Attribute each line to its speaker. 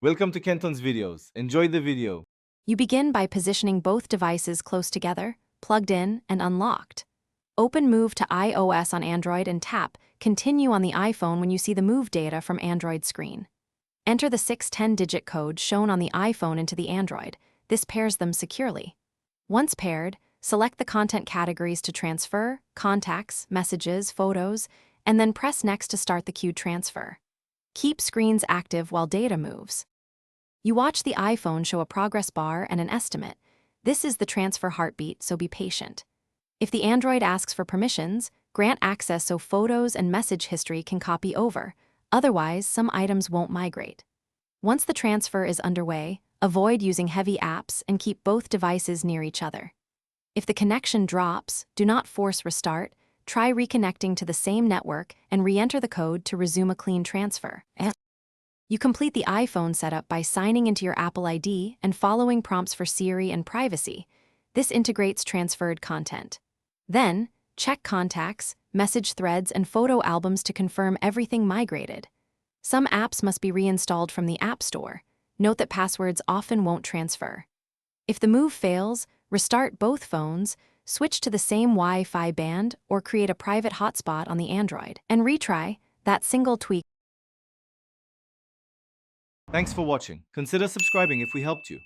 Speaker 1: Welcome to Kenton's videos. Enjoy the video.
Speaker 2: You begin by positioning both devices close together, plugged in, and unlocked. Open Move to iOS on Android and tap Continue on the iPhone when you see the Move data from Android screen. Enter the 610-digit code shown on the iPhone into the Android. This pairs them securely. Once paired, select the content categories to transfer, contacts, messages, photos, and then press Next to start the queued transfer. Keep screens active while data moves. You watch the iPhone show a progress bar and an estimate. This is the transfer heartbeat, so be patient. If the Android asks for permissions, grant access so photos and message history can copy over. Otherwise, some items won't migrate. Once the transfer is underway, avoid using heavy apps and keep both devices near each other. If the connection drops, do not force restart. Try reconnecting to the same network and re-enter the code to resume a clean transfer. You complete the iPhone setup by signing into your Apple ID and following prompts for Siri and privacy. This integrates transferred content. Then, check contacts, message threads, and photo albums to confirm everything migrated. Some apps must be reinstalled from the App Store. Note that passwords often won't transfer. If the move fails, restart both phones, switch to the same Wi-Fi band, or create a private hotspot on the Android, and retry. That single tweak.
Speaker 1: Thanks for watching. Consider subscribing if we helped you.